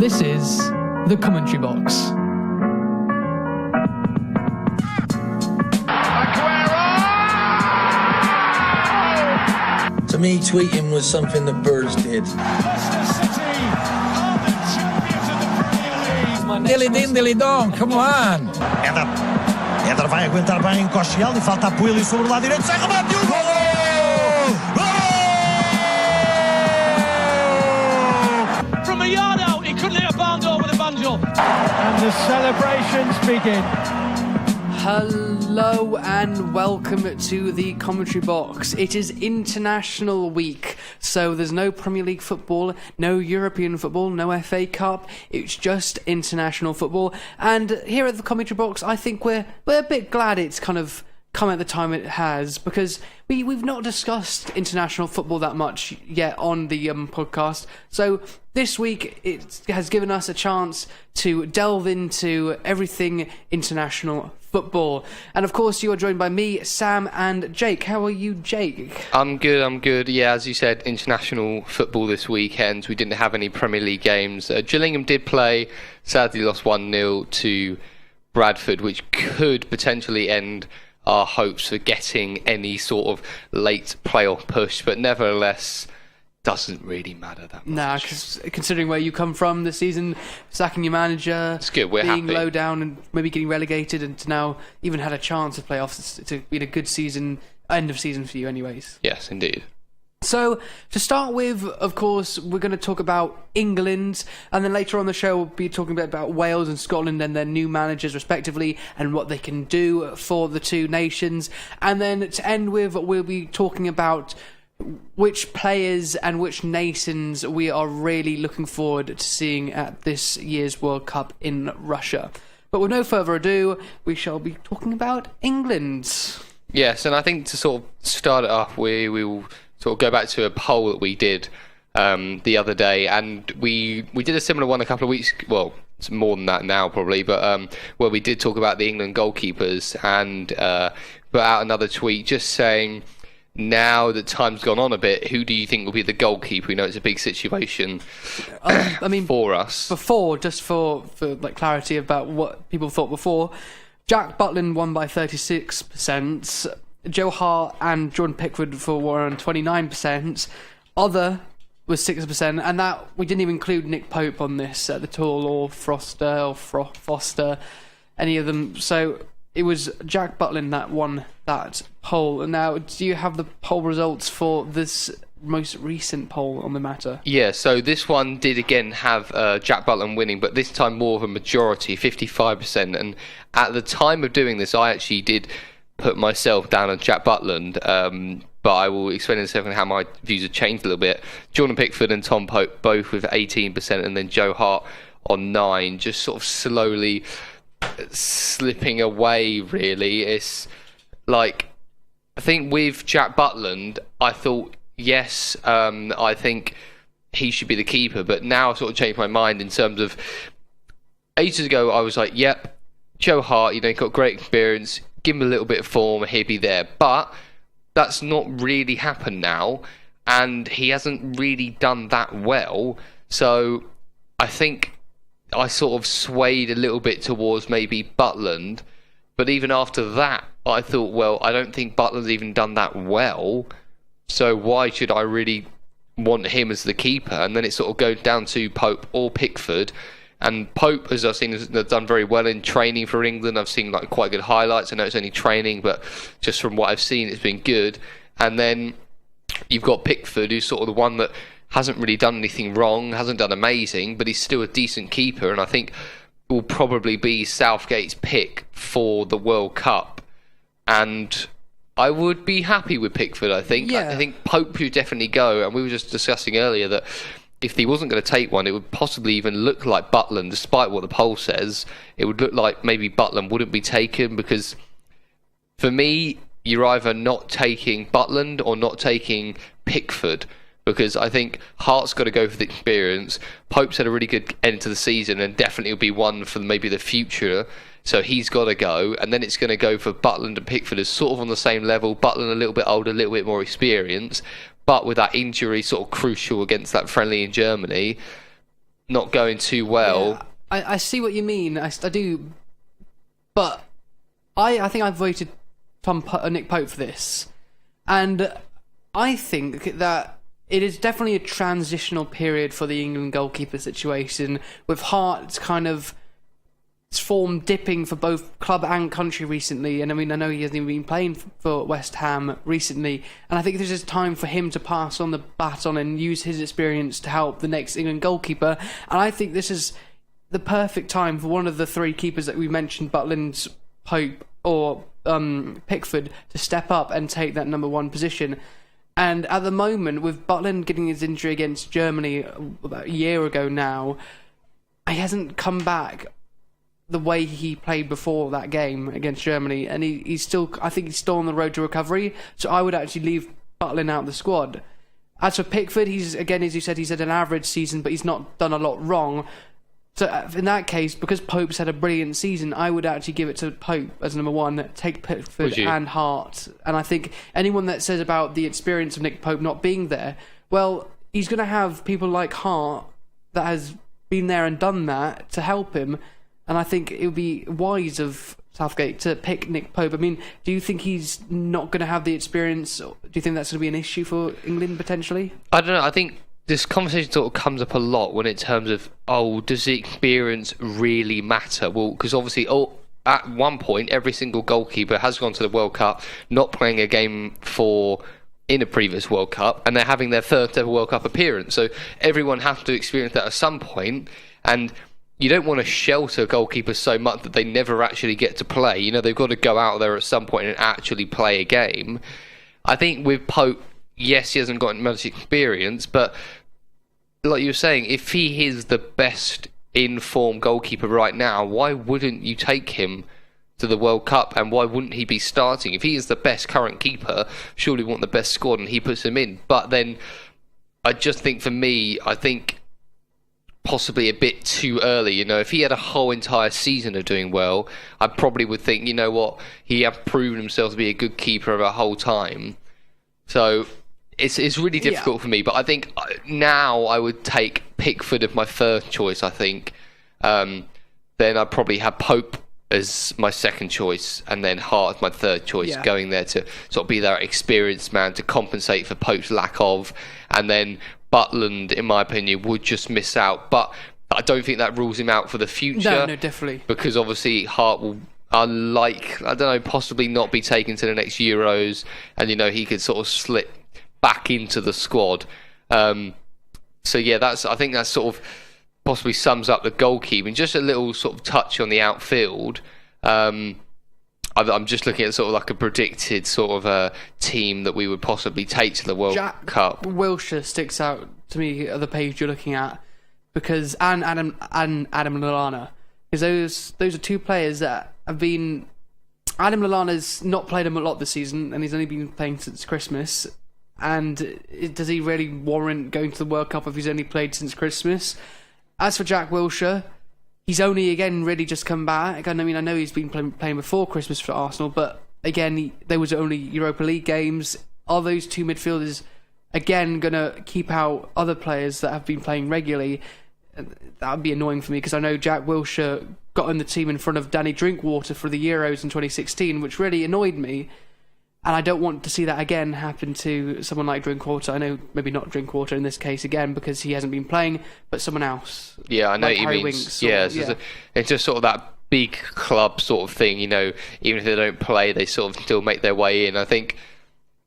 This is the Commentary Box. To me, tweeting was something that birds did. Dilly din, dilly dong, come on! Éder vai aguentar bem, Costiel, e falta apoio ali sobre o lado direito, sai remate e o gol! From a yard out, he couldn't hit a barn door with a banjo. And the celebrations begin. Hello and welcome to the Commentary Box. It is International Week, so there's no Premier League football, no European football, no FA Cup. It's just international football. And here at the Commentary Box, I think we're a bit glad it's kind of come at the time it has, because we've not discussed international football that much yet on the podcast. So this week it has given us a chance to delve into everything international football. And of course you are joined by me, Sam, and Jake. How are you, Jake? I'm good. Yeah, as you said, international football this weekend. We didn't have any Premier League games. Gillingham did play, sadly lost 1-0 to Bradford, which could potentially end our hopes for getting any sort of late playoff push, but nevertheless doesn't really matter that much. Nah, because considering where you come from this season, sacking your manager, it's good. We're being happy. Low down and maybe getting relegated, and to now even had a chance of playoffs, to be a good season, end of season for you anyways. Yes, indeed. So, to start with, of course, we're going to talk about England, and then later on the show we'll be talking a bit about Wales and Scotland and their new managers respectively, and what they can do for the two nations. And then to end with, we'll be talking about which players and which nations we are really looking forward to seeing at this year's World Cup in Russia. But with no further ado, we shall be talking about England. Yes, and I think to sort of start it off, we will sort of go back to a poll that we did the other day, and we did a similar one a couple of weeks. Well, it's more than that now probably, but where we did talk about the England goalkeepers, and put out another tweet just saying, now that time's gone on a bit, who do you think will be the goalkeeper? We know it's a big situation I mean, for us. Before, just for like clarity about what people thought before, Jack Butland won by 36%. Joe Hart and Jordan Pickford were on 29%. Other was 6%, and that we didn't even include Nick Pope on this at all, or Foster, any of them. So it was Jack Butland that won that poll. And now, do you have the poll results for this most recent poll on the matter? Yeah, so this one did again have Jack Butland winning, but this time more of a majority, 55%. And at the time of doing this, I actually did put myself down on Jack Butland, but I will explain in a second how my views have changed a little bit. Jordan Pickford and Tom Pope both with 18%, and then Joe Hart on 9%, just sort of slowly slipping away, really. It's like, I think with Jack Butland, I thought, yes, I think he should be the keeper, but now I've sort of changed my mind in terms of, ages ago I was like, yep, Joe Hart, he got great experience, give him a little bit of form, he'll be there. But that's not really happened now, and he hasn't really done that well. So I think I sort of swayed a little bit towards maybe Butland. But even after that, I thought, well, I don't think Butland's even done that well. So why should I really want him as the keeper? And then it sort of goes down to Pope or Pickford. And Pope, as I've seen, has done very well in training for England. I've seen like quite good highlights. I know it's only training, but just from what I've seen, it's been good. And then you've got Pickford, who's sort of the one that hasn't really done anything wrong, hasn't done amazing, but he's still a decent keeper. And I think will probably be Southgate's pick for the World Cup. And I would be happy with Pickford, I think. Yeah. I think Pope should definitely go. And we were just discussing earlier that if he wasn't going to take one, it would possibly even look like Butland, despite what the poll says. It would look like maybe Butland wouldn't be taken, because for me, you're either not taking Butland or not taking Pickford, because I think Hart's got to go for the experience. Pope's had a really good end to the season and definitely will be one for maybe the future, so he's got to go. And then it's going to go for Butland and Pickford as sort of on the same level. Butland a little bit older, a little bit more experience, but with that injury sort of crucial against that friendly in Germany. not going too well. Yeah, I see what you mean. I do, but I think I've voted Nick Pope for this, and I think that it is definitely a transitional period for the England goalkeeper situation, with Hart kind of form dipping for both club and country recently. And I mean, I know he hasn't even been playing for West Ham recently, and I think this is time for him to pass on the baton and use his experience to help the next England goalkeeper. And I think this is the perfect time for one of the three keepers that we mentioned, Butland, Pope or Pickford, to step up and take that number one position. And at the moment, with Butland getting his injury against Germany about a year ago now, he hasn't come back the way he played before that game against Germany, and he's still, I think he's still on the road to recovery. So I would actually leave Butland out of the squad. As for Pickford, he's, again, as you said, he's had an average season, but he's not done a lot wrong. So in that case, because Pope's had a brilliant season, I would actually give it to Pope as number one, take Pickford and Hart. And I think anyone that says about the experience of Nick Pope not being there, well, he's going to have people like Hart that has been there and done that to help him. And I think it would be wise of Southgate to pick Nick Pope. I mean, do you think he's not going to have the experience? Do you think that's going to be an issue for England potentially? I don't know. I think this conversation sort of comes up a lot when in terms of, does the experience really matter? Well, because obviously, at one point, every single goalkeeper has gone to the World Cup not playing a game in a previous World Cup, and they're having their first ever World Cup appearance. So everyone has to experience that at some point, and you don't want to shelter goalkeepers so much that they never actually get to play. You know, they've got to go out there at some point and actually play a game. I think with Pope, yes, he hasn't got much experience, but like you were saying, if he is the best in-form goalkeeper right now, why wouldn't you take him to the World Cup, and why wouldn't he be starting? If he is the best current keeper, surely want the best squad, and he puts him in. But then, I just think for me, I think possibly a bit too early. You know, if he had a whole entire season of doing well, I probably would think, you know what, he has proven himself to be a good keeper the whole time. So it's really difficult for me. But I think now I would take Pickford as my first choice. I think then I'd probably have Pope as my second choice, and then Hart as my third choice, going there to sort of be that experienced man to compensate for Pope's lack of, and then Butland, in my opinion, would just miss out. But I don't think that rules him out for the future. No, definitely. Because obviously Hart will, possibly not be taken to the next Euros, and, you know, he could sort of slip back into the squad. So yeah, I think that sort of possibly sums up the goalkeeping. Just a little sort of touch on the outfield. I'm just looking at sort of like a predicted sort of a team that we would possibly take to the World Cup. Wilshere sticks out to me at the page you're looking at, because and Adam Lallana, because those are two players that have been. Adam Lallana's not played him a lot this season, and he's only been playing since Christmas. And does he really warrant going to the World Cup if he's only played since Christmas? As for Jack Wilshere, he's only, again, really just come back. I mean, I know he's been playing before Christmas for Arsenal, but again, there was only Europa League games. Are those two midfielders, again, going to keep out other players that have been playing regularly? That would be annoying for me, because I know Jack Wilshere got in the team in front of Danny Drinkwater for the Euros in 2016, which really annoyed me. And I don't want to see that again happen to someone like Drinkwater. I know maybe not Drinkwater in this case again, because he hasn't been playing, but someone else. Yeah, I know like what you Harry mean. Winks It's just sort of that big club sort of thing, you know, even if they don't play, they sort of still make their way in. I think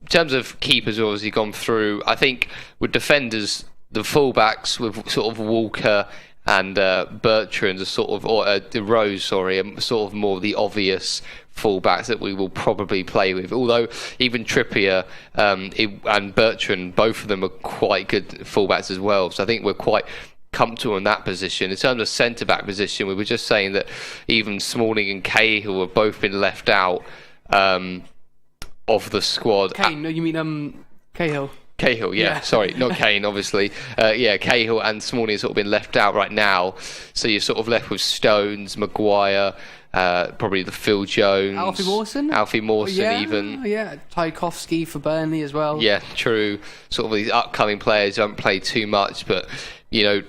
in terms of keepers, obviously gone through, I think with defenders, the fullbacks with sort of Walker and Bertrand are sort of, or Rose, sorry, are sort of more the obvious fullbacks that we will probably play with. Although even Trippier and Bertrand, both of them are quite good fullbacks as well. So I think we're quite comfortable in that position. In terms of centre-back position, we were just saying that even Smalling and Cahill have both been left out of the squad. Kane, no, you mean Cahill? Cahill, yeah. Sorry, not Kane, obviously. Cahill and Smalling have sort of been left out right now. So you're sort of left with Stones, Maguire, probably the Phil Jones. Alfie Mawson even. Yeah, Tchaikovsky for Burnley as well. Yeah, true. Sort of these upcoming players who haven't played too much, but, you know,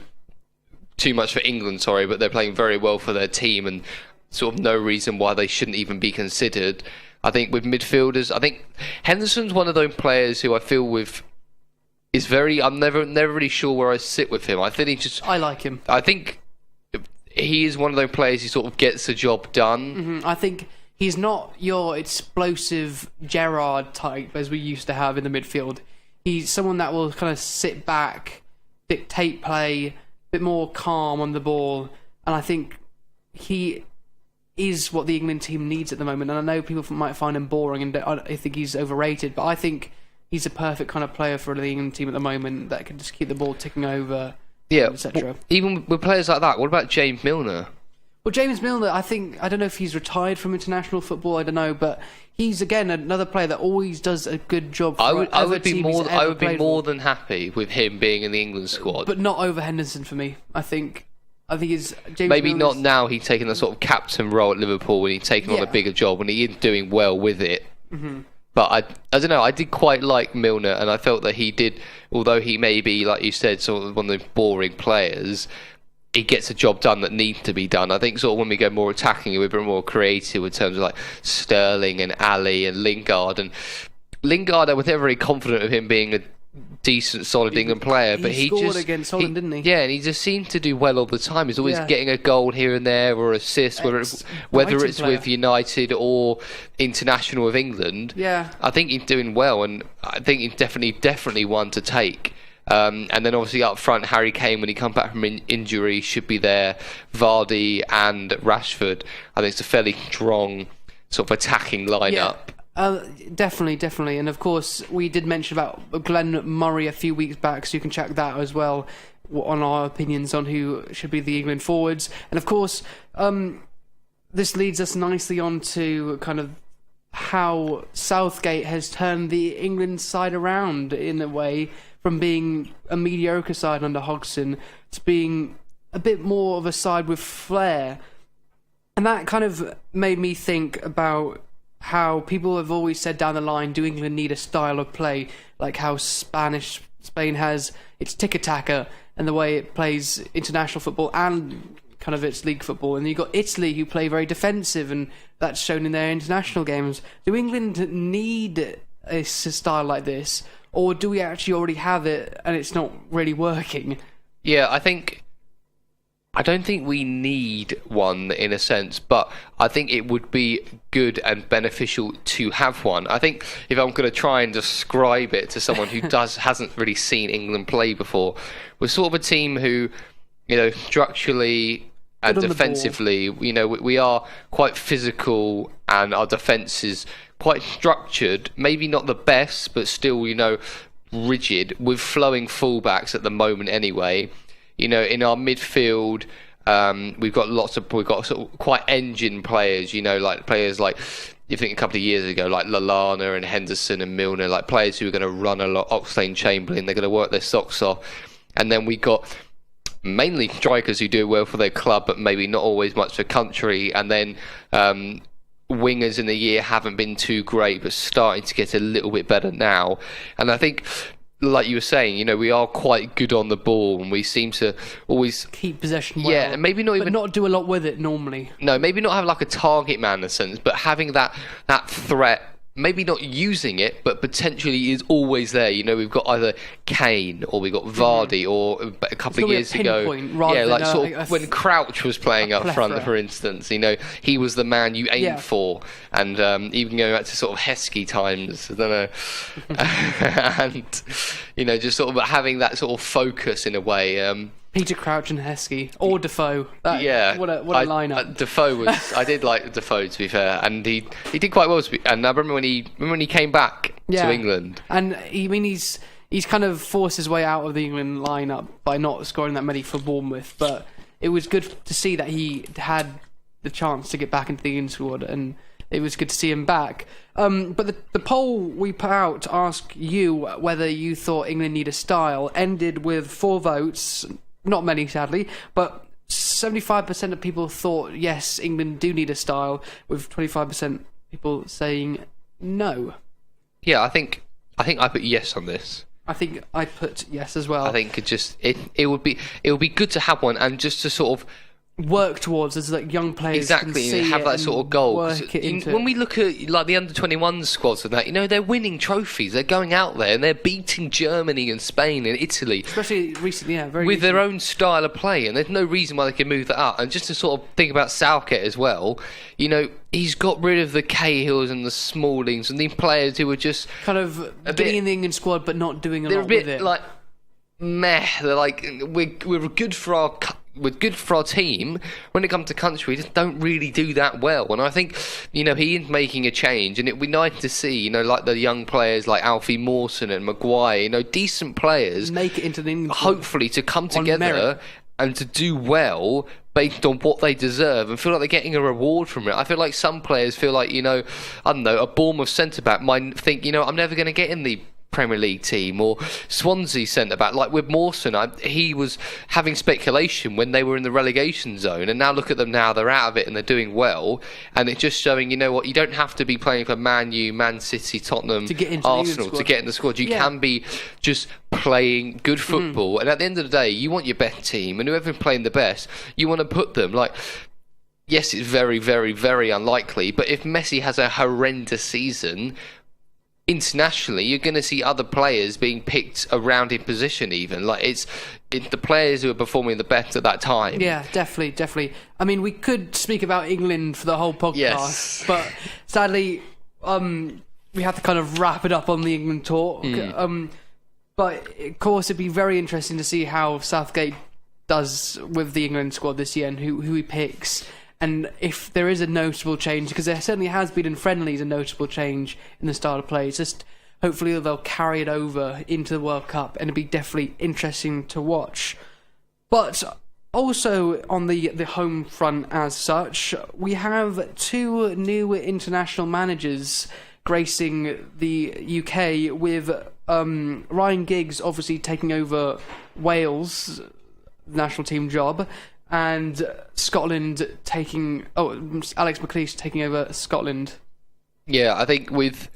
too much for England, sorry, but they're playing very well for their team and sort of no reason why they shouldn't even be considered. I think with midfielders, I think Henderson's one of those players who I feel with is very. I'm never really sure where I sit with him. I think I like him. I think he is one of those players who sort of gets the job done. I think he's not your explosive Gerrard type as we used to have in the midfield. He's someone that will kind of sit back, dictate play, a bit more calm on the ball, and I think he is what the England team needs at the moment. And I know people might find him boring and I think he's overrated, but I think he's a perfect kind of player for the England team at the moment that can just keep the ball ticking over, etc. Even with players like that, what about James Milner? Well, James Milner, I don't know if he's retired from international football, I don't know, but he's, again, another player that always does a good job for I would be more for. than happy with him being in the England squad. But not over Henderson for me. I think it's James maybe Milner's, not now. He's taking the sort of captain role at Liverpool when he's taking on a bigger job and he is doing well with it. But I don't know. I did quite like Milner, and I felt that he did, although he may be, like you said, sort of one of the boring players, he gets a job done that needs to be done. I think sort of when we go more attacking, we're a bit more creative in terms of like Sterling and Ali and Lingard. And Lingard, I was never very confident of him being a decent, solid England player, but he scored just against Holland, didn't he? Yeah, and he just seemed to do well all the time. He's always getting a goal here and there or assist, whether it's with United or international with England. Yeah, I think he's doing well, and I think he's definitely one to take. And then obviously up front, Harry Kane, when he comes back from injury, should be there. Vardy and Rashford. I think it's a fairly strong sort of attacking lineup. Yeah. Definitely, and of course we did mention about Glenn Murray a few weeks back, so you can check that as well on our opinions on who should be the England forwards. And of course, this leads us nicely on to kind of how Southgate has turned the England side around in a way, from being a mediocre side under Hodgson to being a bit more of a side with flair. And that kind of made me think about how people have always said down the line, do England need a style of play, like how Spain has its tiki-taka and the way it plays international football and kind of its league football, and you've got Italy who play very defensive, and that's shown in their international games. Do England need a style like this, or do we actually already have it and it's not really working? Yeah, I don't think we need one in a sense, but I think it would be good and beneficial to have one. I think if I'm going to try and describe it to someone who hasn't really seen England play before, we're sort of a team who, structurally and defensively, we are quite physical, and our defence is quite structured. Maybe not the best, but still, rigid, with flowing fullbacks at the moment anyway. In our midfield, we've got sort of quite engine players, like players like, you think a couple of years ago, like Lallana and Henderson and Milner, like players who are going to run a lot, Oxlade-Chamberlain, they're going to work their socks off. And then we got mainly strikers who do well for their club, but maybe not always much for country. And then wingers in the year haven't been too great, but starting to get a little bit better now. And I think, like you were saying, we are quite good on the ball, and we seem to always keep possession well. Yeah, and maybe not do a lot with it normally. No, maybe not have like a target man in a sense, but having that threat, maybe not using it, but potentially is always there. We've got either Kane or we've got Vardy, or a couple of years ago, when Crouch was playing up front, for instance. He was the man you aimed for, and even going back to sort of Heskey times, I don't know, and just sort of having that sort of focus in a way. Peter Crouch and Heskey, or Defoe. What a lineup. Defoe I did like Defoe, to be fair, and he did quite well. And I remember when he came back to England, and he's kind of forced his way out of the England lineup by not scoring that many for Bournemouth. But it was good to see that he had the chance to get back into the England squad, and it was good to see him back. But the poll we put out to ask you whether you thought England need a style ended with 4 votes. Not many, sadly, but 75% of people thought, yes, England do need a style, with 25% people saying no. Yeah, I think I put yes on this. I think I'd put yes as well. I think it would be good to have one, and just to sort of work towards as like young players exactly can see and have that it sort of goal. work it into When we look at like the under-21 squads and that, they're winning trophies. They're going out there and they're beating Germany and Spain and Italy, especially recently, very with their recently. own style of play, and there's no reason why they can move that up. And just to sort of think about Southgate as well, he's got rid of the Cahills and the Smallings and these players who were just kind of getting in the England squad but not doing a lot with it. They're a bit like meh. They're like we're good for our team. When it comes to country, we just don't really do that well. And I think, he is making a change, and it'd be nice to see, like the young players like Alfie Mawson and Maguire, decent players make it into the England squad, hopefully to come together merit. And to do well based on what they deserve and feel like they're getting a reward from it. I feel like some players feel like, I don't know, a Bournemouth centre-back might think, I'm never going to get in the Premier League team, or Swansea centre-back. Like with Mawson, he was having speculation when they were in the relegation zone, and now look at them now, they're out of it and they're doing well, and it's just showing, you don't have to be playing for Man U, Man City, Tottenham, Arsenal to get in the squad. You can be just playing good football, and at the end of the day, you want your best team, and whoever's playing the best, you want to put them, yes, it's very, very, very unlikely, but if Messi has a horrendous season, internationally, you're going to see other players being picked around in position even. It's the players who are performing the best at that time. Yeah, definitely. I mean, we could speak about England for the whole podcast, yes. But sadly, we have to kind of wrap it up on the England talk. But, of course, it'd be very interesting to see how Southgate does with the England squad this year and who he picks. And if there is a notable change, because there certainly has been in friendlies a notable change in the style of play, it's just hopefully they'll carry it over into the World Cup, and it'll be definitely interesting to watch. But also on the home front as such, we have two new international managers gracing the UK, with Ryan Giggs obviously taking over Wales' national team job, and Scotland Alex McLeish taking over Scotland. Yeah, I think with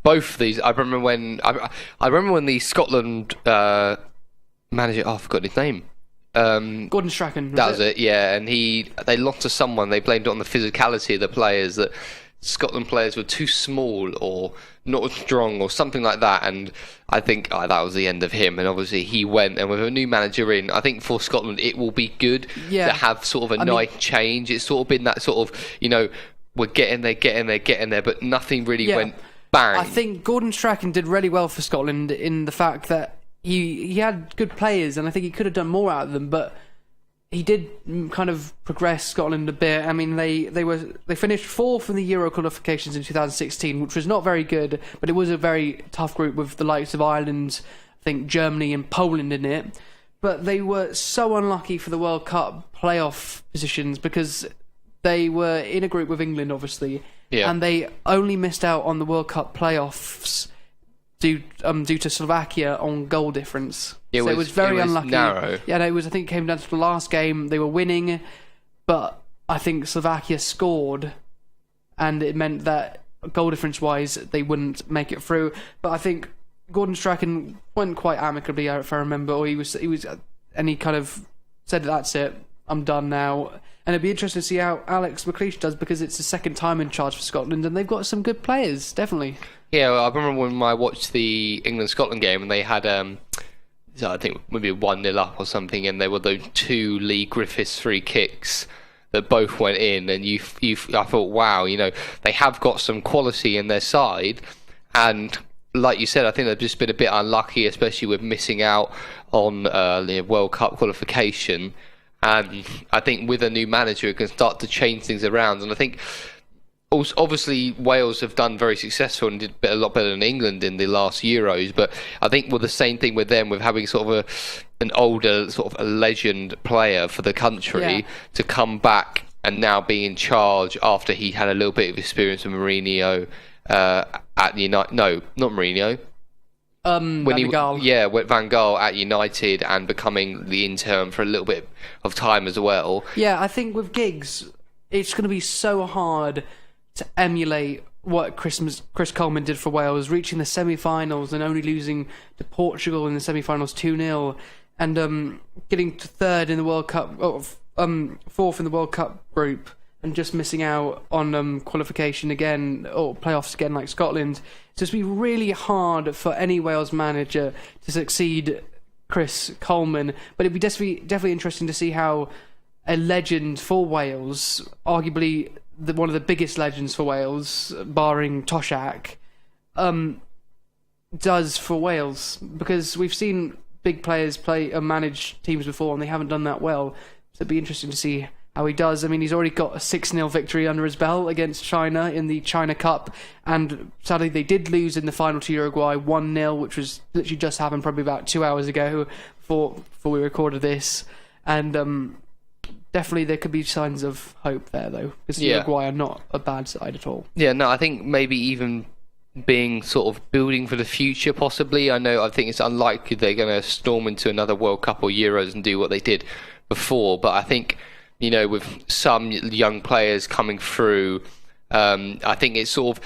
both of these, I remember when the Scotland manager, I forgot his name. Gordon Strachan. That was it, yeah, and they lost to someone. They blamed it on the physicality of the players, that Scotland players were too small or not as strong or something like that, and I think that was the end of him. And obviously he went, and with a new manager in, I think for Scotland it will be good to have sort of a nice change. It's sort of been that sort of, we're getting there, but nothing really went bang. I think Gordon Strachan did really well for Scotland in the fact that he had good players, and I think he could have done more out of them, but he did kind of progress Scotland a bit. I mean, they finished fourth in the Euro qualifications in 2016, which was not very good, but it was a very tough group with the likes of Ireland, I think Germany and Poland in it. But they were so unlucky for the World Cup playoff positions because they were in a group with England, obviously, and they only missed out on the World Cup playoffs due to Slovakia on goal difference. It was very unlucky. Narrow. Yeah, I think it came down to the last game. They were winning, but I think Slovakia scored, and it meant that goal difference wise they wouldn't make it through. But I think Gordon Strachan went quite amicably, if I remember, or he was, and he kind of said, "That's it, I'm done now." And it'd be interesting to see how Alex McLeish does, because it's the second time in charge for Scotland, and they've got some good players, definitely. Yeah, well, I remember when I watched the England-Scotland game, and they had, I think maybe 1-0 up or something, and there were those two Lee Griffiths free kicks that both went in, and I thought, wow, they have got some quality in their side, and like you said, I think they've just been a bit unlucky, especially with missing out on the World Cup qualification. And I think with a new manager, it can start to change things around. And I think, also, obviously, Wales have done very successful and did a lot better than England in the last Euros. But I think with the same thing with them, with having sort of an older, sort of a legend player for the country to come back and now be in charge after he had a little bit of experience with Mourinho at United. No, not Mourinho. Van Gaal. With Van Gaal at United and becoming the intern for a little bit of time as well. Yeah, I think with Giggs, it's going to be so hard to emulate what Chris Coleman did for Wales, reaching the semi-finals and only losing to Portugal in the semi-finals 2-0, and getting to third in the World Cup, fourth in the World Cup group, and just missing out on qualification again, or playoffs again like Scotland. So it's been really hard for any Wales manager to succeed Chris Coleman, but it'd be definitely interesting to see how a legend for Wales, arguably one of the biggest legends for Wales, barring Toshak, does for Wales, because we've seen big players play and manage teams before and they haven't done that well. So it'd be interesting to see how he does. I mean, he's already got a 6-0 victory under his belt against China in the China Cup, and sadly they did lose in the final to Uruguay 1-0, which was literally just happened probably about 2 hours ago before we recorded this. And definitely there could be signs of hope there, though, because Uruguay are not a bad side at all. Yeah, no, I think maybe even being sort of building for the future, possibly. I think it's unlikely they're going to storm into another World Cup or Euros and do what they did before, but I think, with some young players coming through, I think it's sort of,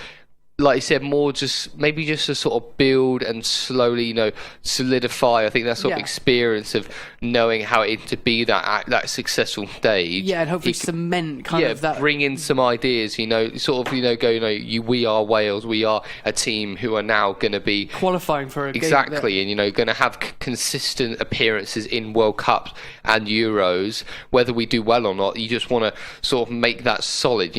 like you said, more just maybe just to sort of build and slowly, solidify. I think that sort of experience of knowing how it to be that successful stage. Yeah, and hopefully cement kind of that. Bring in some ideas, sort of, go, we are Wales, we are a team who are now going to be qualifying for a exactly, and going to have consistent appearances in World Cups and Euros. Whether we do well or not, you just want to sort of make that solid.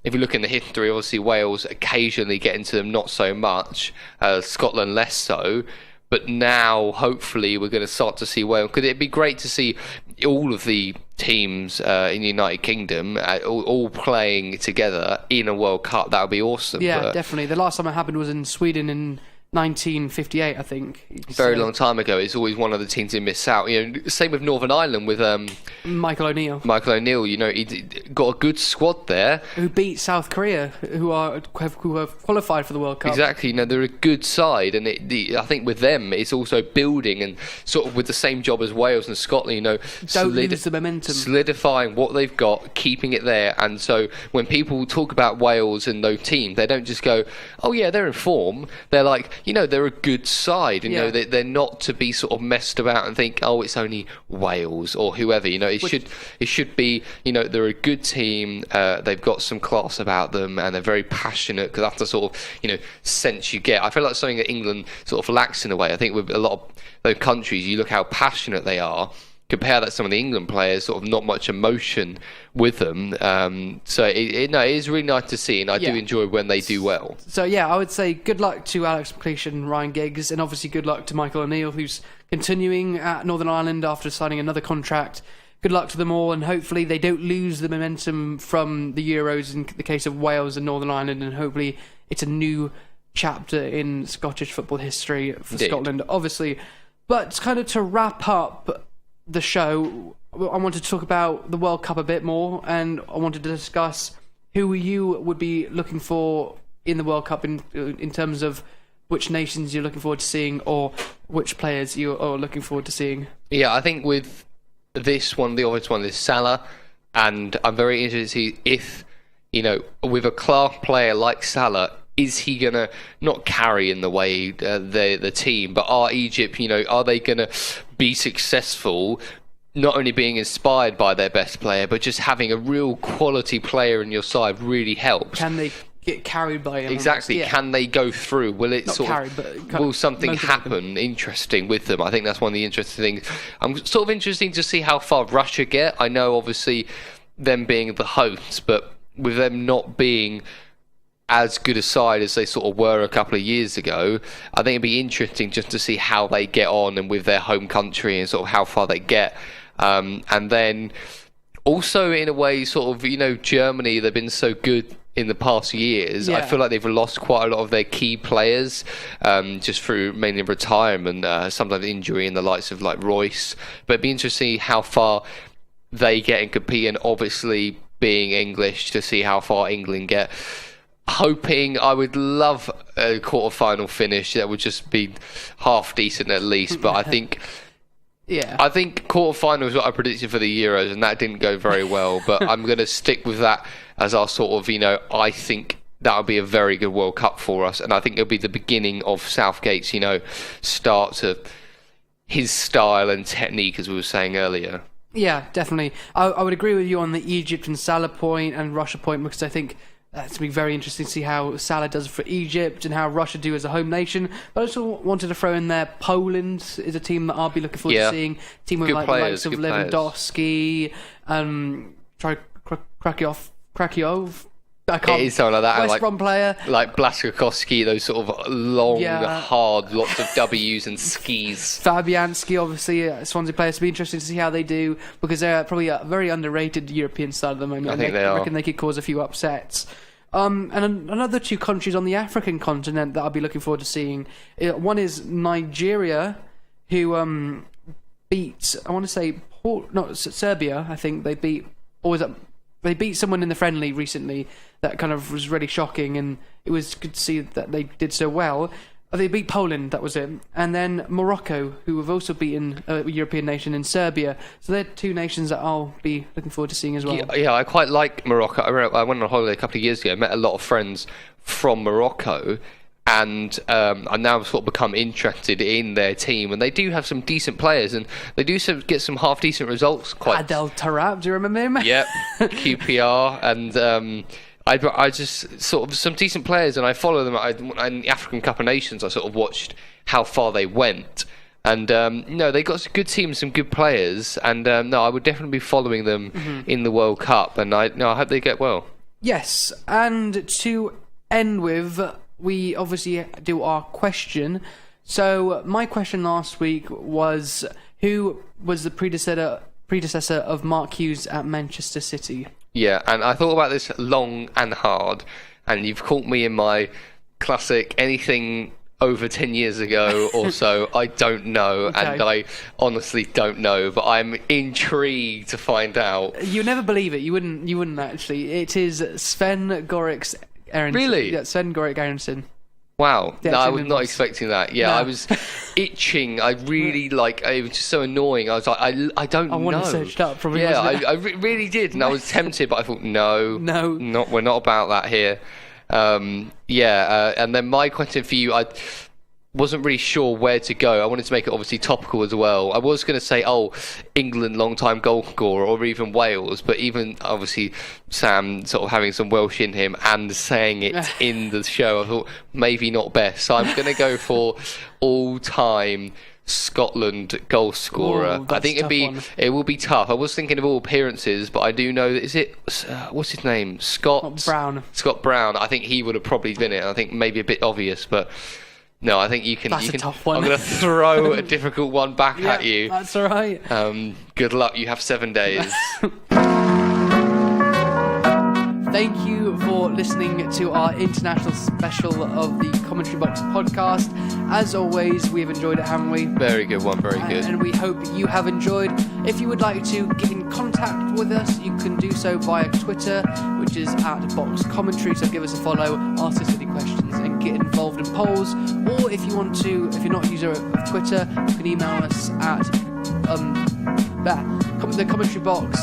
If you look in the history, obviously Wales occasionally get into them, not so much. Scotland less so. But now, hopefully, we're going to start to see Wales. Could it be great to see all of the teams in the United Kingdom all playing together in a World Cup? That would be awesome. Yeah, definitely. The last time it happened was in Sweden in 1958, I think. Very long time ago. It's always one of the teams who miss out. Same with Northern Ireland with Michael O'Neill. He got a good squad there. Who beat South Korea, who have qualified for the World Cup. Exactly. They're a good side, and I think with them, it's also building and sort of with the same job as Wales and Scotland. Don't lose the momentum. Solidifying what they've got, keeping it there. And so when people talk about Wales and those teams, they don't just go, "Oh yeah, they're in form." They're like, they're a good side, and they're not to be sort of messed about and think, oh, it's only Wales or whoever. It should be, they're a good team. They've got some class about them, and they're very passionate, because that's the sort of sense you get. I feel like something that England sort of lacks in a way. I think with a lot of those countries, you look how passionate they are. Compare that to some of the England players, sort of not much emotion with them. So it is really nice to see, and I do enjoy when they do well. So I would say good luck to Alex McLeish and Ryan Giggs, and obviously good luck to Michael O'Neill, who's continuing at Northern Ireland after signing another contract. Good luck to them all, and hopefully they don't lose the momentum from the Euros in the case of Wales and Northern Ireland, and hopefully it's a new chapter in Scottish football history for Scotland, obviously. But kind of to wrap up the show, I wanted to talk about the World Cup a bit more, and I wanted to discuss who you would be looking for in the World Cup in terms of which nations you're looking forward to seeing, or which players you are looking forward to seeing. Yeah, I think with this one, the obvious one is Salah, and I'm very interested to see if, with a class player like Salah, is he going to not carry in the way the team, but are Egypt, are they going to be successful, not only being inspired by their best player, but just having a real quality player in your side really helps. Can they get carried by him? Exactly. Yeah. Can they go through? Will it will something happen interesting with them? I think that's one of the interesting things. I'm sort of interested to see how far Russia get. I know, obviously, them being the hosts, but with them not being as good a side as they sort of were a couple of years ago, I think it'd be interesting just to see how they get on and with their home country and sort of how far they get. And then also, in a way, sort of, Germany, they've been so good in the past years. I feel like they've lost quite a lot of their key players just through mainly retirement, sometimes injury, in the likes of like Royce. But it'd be interesting to see how far they get and compete, and obviously being English, to see how far England get. Hoping, I would love a quarter-final finish. That would just be half decent at least. But I think quarter-final is what I predicted for the Euros, and that didn't go very well. But I'm going to stick with that as our sort of, I think that'll be a very good World Cup for us, and I think it'll be the beginning of Southgate's, start to his style and technique, as we were saying earlier. Yeah, definitely. I would agree with you on the Egypt and Salah point and Russia point, because I think that's going to be very interesting to see how Salah does for Egypt and how Russia do as a home nation. But I also wanted to throw in there Poland is a team that I'll be looking forward to seeing. A team with Good the players, likes of good Lewandowski, Krakiov. I can't. It is something like that. West Brom player. Like Blaszczykowski, those sort of long, hard, lots of W's and skis. Fabianski, obviously, a Swansea player. It'll be interesting to see how they do, because they're probably a very underrated European side at the moment. I think they are. I reckon they could cause a few upsets. And another two countries on the African continent that I'll be looking forward to seeing. One is Nigeria, who beat, I want to say, Serbia. I think they beat, or was it? They beat someone in the friendly recently that kind of was really shocking, and it was good to see that they did so well. They beat Poland, that was it. And then Morocco, who have also beaten a European nation in Serbia. So they're two nations that I'll be looking forward to seeing as well. Yeah, I quite like Morocco. I went on a holiday a couple of years ago. I met a lot of friends from Morocco, and I've now sort of become interested in their team. And they do have some decent players, and they do get some half-decent results. Adel Tarab, do you remember him? Yep, QPR, and I just sort of some decent players, and I follow them. In the African Cup of Nations, I sort of watched how far they went, and they got a good team, some good players, and I would definitely be following them in the World Cup, and I hope they get well. Yes, and to end with, we obviously do our question. So my question last week was, who was the predecessor of Mark Hughes at Manchester City? Yeah, and I thought about this long and hard, and you've caught me in my classic anything over 10 years ago or so, I don't know, okay. And I honestly don't know, but I'm intrigued to find out. You never believe it. You wouldn't actually. It is Sven Gorik Eriksson. Really? Yeah, Sven Gorik Eriksson. Wow, no, I was not expecting that. Yeah, no. I was itching. I really it was just so annoying. I was like, I don't know. I want to search it up, probably. Yeah, I really did, and I was tempted, but I thought, no, we're not about that here. And then my question for you, I wasn't really sure where to go. I wanted to make it obviously topical as well. I was going to say, England long-time goal scorer, or even Wales, but even obviously Sam sort of having some Welsh in him and saying it in the show, I thought maybe not best. So I'm going to go for all-time Scotland goal scorer. I think it will be tough. I was thinking of all appearances, but I do know that what's his name? Scott Brown. Scott Brown. I think he would have probably been it. I think maybe a bit obvious, but no, I think you can. That's a tough one. I'm going to throw a difficult one back at you. That's all right. Good luck. You have 7 days. Thank you for listening to our international special of the Commentary Box podcast. As always, we've enjoyed it, haven't we? Very good one, very good. And we hope you have enjoyed. If you would like to get in contact with us, you can do so via Twitter, which is @Box Commentary. So give us a follow, ask us any questions, and get involved in polls. Or if you want to, if you're not a user of Twitter, you can email us at the Commentary Box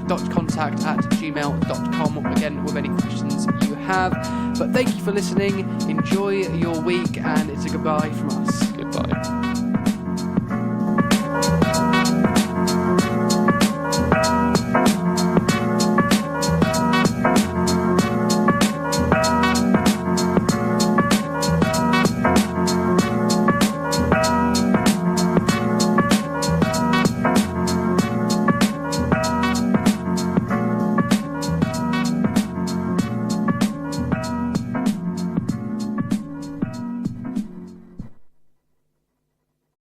contact@gmail.com, again with any questions you have. But thank you for listening, enjoy your week, and it's a goodbye from us. Goodbye.